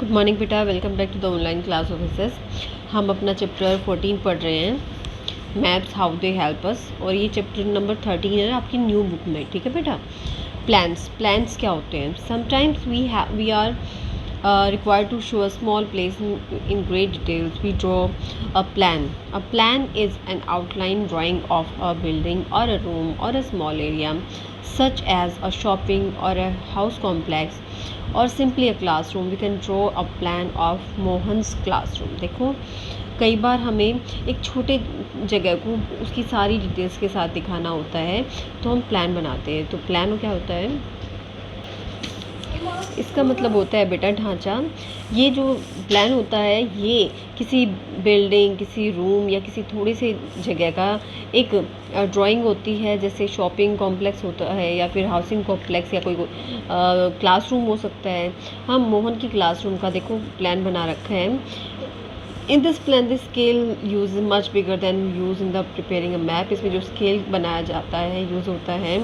Good morning बेटा, welcome back to the online class officers. हम अपना चैप्टर 14 पढ़ रहे हैं, maps how they help us, और ये चैप्टर नंबर 13 है आपकी न्यू बुक में। ठीक है बेटा। प्लान्स क्या होते हैं? Sometimes we are required to show a small place in great details. We draw a plan. A plan is an outline drawing of a building or a room or a small area, such as a shopping or a house complex or simply a classroom. We can draw a plan of Mohan's classroom. देखो, कई बार हमें एक छोटे जगह को उसकी सारी details के साथ दिखाना होता है, तो हम प्लान बनाते हैं। तो प्लान क्या होता है? इसका मतलब होता है बेटा ढांचा। ये जो प्लान होता है ये किसी बिल्डिंग, किसी रूम या किसी थोड़ी सी जगह का एक ड्राइंग होती है। जैसे शॉपिंग कॉम्प्लेक्स होता है या फिर हाउसिंग कॉम्प्लेक्स या कोई क्लासरूम हो सकता है। हम मोहन की क्लासरूम का देखो प्लान बना रखा है। In this plan the scale use much bigger than use in the preparing a map. इसमें जो स्केल बनाया जाता है, यूज़ होता है,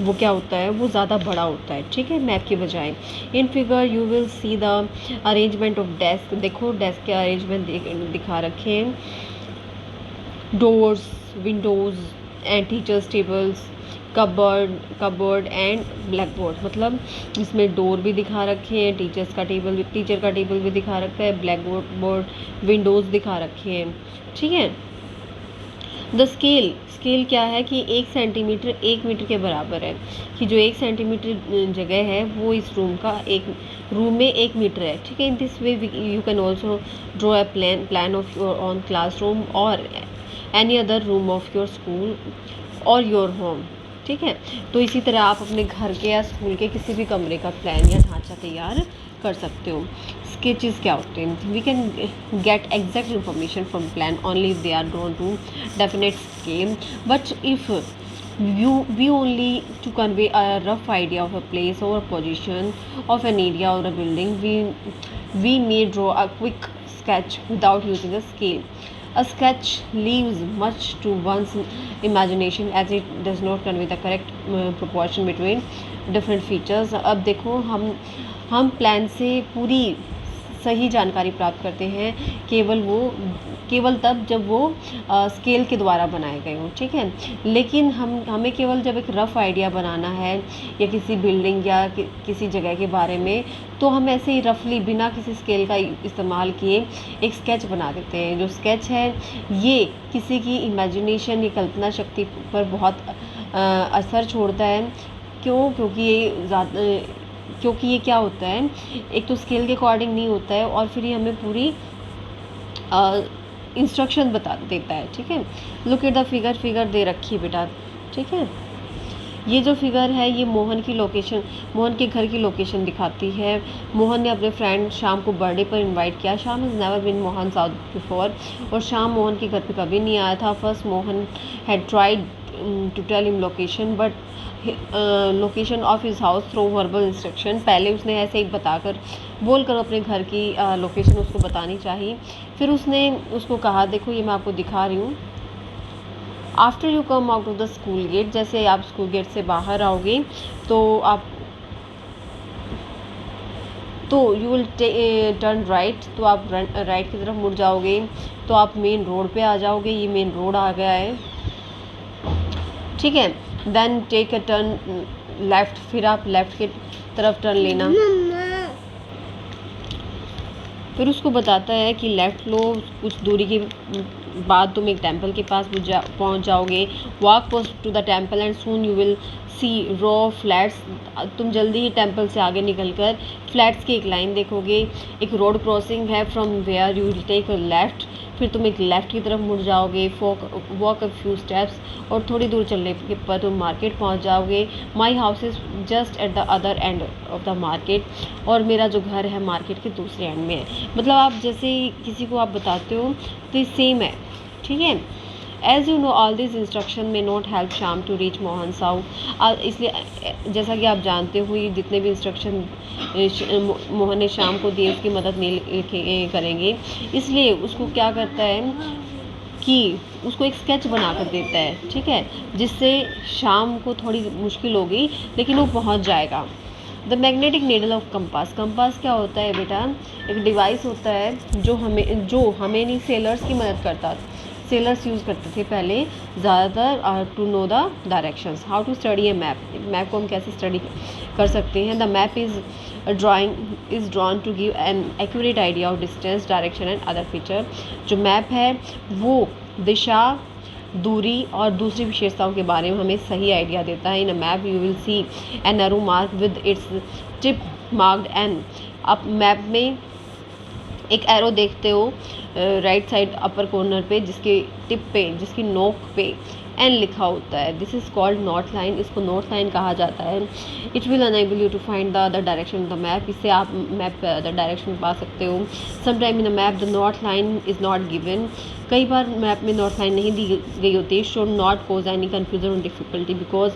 वो क्या होता है? वो ज़्यादा बड़ा होता है, ठीक है, मैप के बजाय। In figure you will see the arrangement of desk. देखो डेस्क के अरेंजमेंट दिखा रखे हैं। Doors, Windows and teachers tables, cupboard and black board. मतलब इसमें डोर भी दिखा रखे हैं, टीचर का टेबल भी दिखा रखा है, ब्लैक बोर्ड, विंडोज़ दिखा रखे हैं। ठीक है। द स्केल क्या है कि 1 सेंटीमीटर 1 मीटर के बराबर है, कि जो 1 सेंटीमीटर जगह है वो इस रूम में 1 मीटर है। ठीक है। In this way you can also draw a plan of your own classroom और any other room of your school और योर होम। ठीक है। तो इसी तरह आप अपने घर के या स्कूल के किसी भी कमरे का प्लान या ढांचा तैयार कर सकते हो। स्केचेस क्या होते हैं? We can get exact information from plan only if they are drawn to definite scale, but if we only to convey a rough idea of a place or a position of an area or a building, we may draw a quick sketch without using a scale. A sketch leaves much to one's imagination as it does not convey the correct proportion between different features. अब देखो, हम plan से पूरी सही जानकारी प्राप्त करते हैं केवल तब जब वो स्केल के द्वारा बनाए गए हों। ठीक है। लेकिन हमें केवल जब एक रफ़ आइडिया बनाना है या किसी बिल्डिंग या किसी जगह के बारे में, तो हम ऐसे ही रफली बिना किसी स्केल का इस्तेमाल किए एक स्केच बना देते हैं। जो स्केच है ये किसी की इमेजिनेशन या कल्पना शक्ति पर बहुत असर छोड़ता है। क्योंकि ये क्या होता है, एक तो स्केल के अकॉर्डिंग नहीं होता है और फिर ये हमें पूरी इंस्ट्रक्शन बता देता है। ठीक है। लुक एट द फिगर दे रखी है बेटा। ठीक है। ये जो फिगर है ये मोहन के घर की लोकेशन दिखाती है। मोहन ने अपने फ्रेंड शाम को बर्थडे पर इनवाइट किया। Shyam has never been Mohan south before, और शाम मोहन के घर पे कभी नहीं आया था। First Mohan had tried to tell him location but location of his house through verbal instruction. पहले उसने ऐसे ही बोलकर अपने घर की लोकेशन उसको बतानी चाहिए। फिर उसने उसको कहा, देखो ये मैं आपको दिखा रही हूँ। After you come out of the school gate, जैसे आप स्कूल गेट से बाहर आओगे तो यू विल टर्न राइट, तो आप राइट की तरफ मुड़ जाओगे तो आप मेन रोड पे आ जाओगे। ये मेन रोड आ गया है। ठीक है। Then take a turn left, फिर आप लेफ़्ट की तरफ टर्न लेना। फिर उसको बताता है कि लेफ़्ट लो, कुछ दूरी के बाद तुम एक टेंपल के पास पहुंच जाओगे। Walk to the temple and soon you will see row flats. तुम जल्दी ही टेंपल से आगे निकलकर फ्लैट्स की एक लाइन देखोगे। एक रोड क्रॉसिंग है from where you will take a left, फिर तुम एक लेफ़्ट की तरफ मुड़ जाओगे। वॉक अ फ्यू स्टेप्स, और थोड़ी दूर चलने पर तुम मार्केट पहुंच जाओगे। My house is just at the other end of the market, और मेरा जो घर है मार्केट के दूसरे एंड में है। मतलब आप जैसे किसी को आप बताते हो तो ये सेम है। ठीक है। As you know all this instruction में नॉट हेल्प शाम टू रीच मोहन साउ। इसलिए जैसा कि आप जानते हो ये जितने भी इंस्ट्रक्शन मोहन ने शाम को दिए उसकी मदद नहीं करेंगे। इसलिए उसको क्या करता है कि उसको एक स्केच बना कर देता है। ठीक है। जिससे शाम को थोड़ी मुश्किल होगी लेकिन वो पहुंच जाएगा। The magnetic needle of compass, compass क्या होता है बेटा, एक डिवाइस होता है जो हमें नहीं सेलर्स की मदद करता, सेलर्स यूज़ करते थे पहले ज़्यादातर to know the directions. How to study a map, map को हम कैसे स्टडी कर सकते हैं। The map is drawn to give an accurate idea of distance, direction and other feature. जो मैप है वो दिशा, दूरी और दूसरी विशेषताओं के बारे में हमें सही आइडिया देता है। In a map you will see an arrow mark with its tip marked N. आप मैप में एक एरो देखते हो राइट साइड अपर कॉर्नर पे, जिसके टिप पे, जिसकी नोक पे एन लिखा होता है। This is called north line, इसको नॉर्थ लाइन कहा जाता है। It will enable you to find the direction of the map, इससे आप मैप द डायरेक्शन पा सकते हो। Sometime in the map the north line is not given, कई बार मैप में नॉर्थ लाइन नहीं दी गई होती। Should not cause any confusion और difficulty because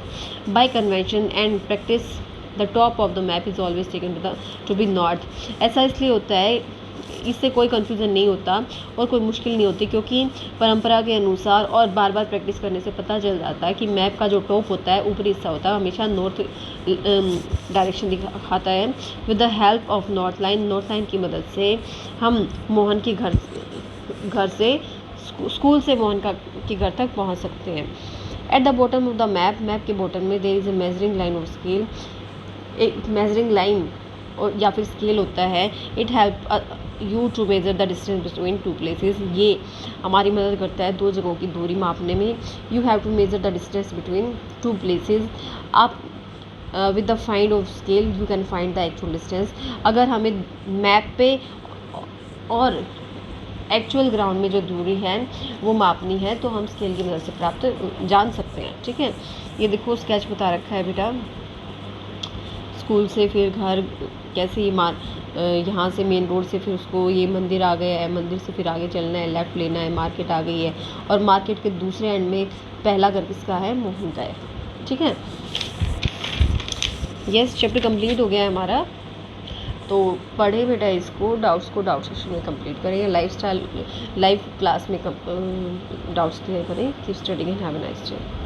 by convention and practice the top of the map is always taken to be north. ऐसा इसलिए होता है, इससे कोई कन्फ्यूज़न नहीं होता और कोई मुश्किल नहीं होती, क्योंकि परंपरा के अनुसार और बार बार प्रैक्टिस करने से पता चल जाता है कि मैप का जो टॉप होता है, ऊपरी हिस्सा होता है, हमेशा नॉर्थ डायरेक्शन दिखाता है। With the help of north line की मदद से हम मोहन के घर से स्कूल से मोहन के घर तक पहुंच सकते हैं। At the bottom of the map के बॉटम में there is a measuring line और स्केल, एक मेजरिंग लाइन और या फिर स्केल होता है। It help you to measure the distance between two places, ये हमारी मदद करता है दो जगहों की दूरी मापने में। You have to measure the distance between two places. आप with the find of scale you can find the actual distance. अगर हमें मैप पे और एक्चुअल ग्राउंड में जो दूरी है वो मापनी है तो हम स्केल की मदद से प्राप्त जान सकते हैं। ठीक है, ये देखो स्केच बता रखा है बेटा, स्कूल से फिर घर कैसे यहाँ से मेन रोड से फिर उसको ये मंदिर आ गया है, मंदिर से फिर आगे चलना है, लेफ़्ट लेना है, मार्केट आ गई है और मार्केट के दूसरे एंड में पहला घर किसका है, मोहन का है। ठीक है, यस चैप्टर कंप्लीट हो गया है हमारा। तो पढ़े बेटा इसको, डाउट्स को डाउट सेक्शन में कंप्लीट करें, लाइव क्लास में डाउट्स क्लियर करें। Keep studying and have a nice day.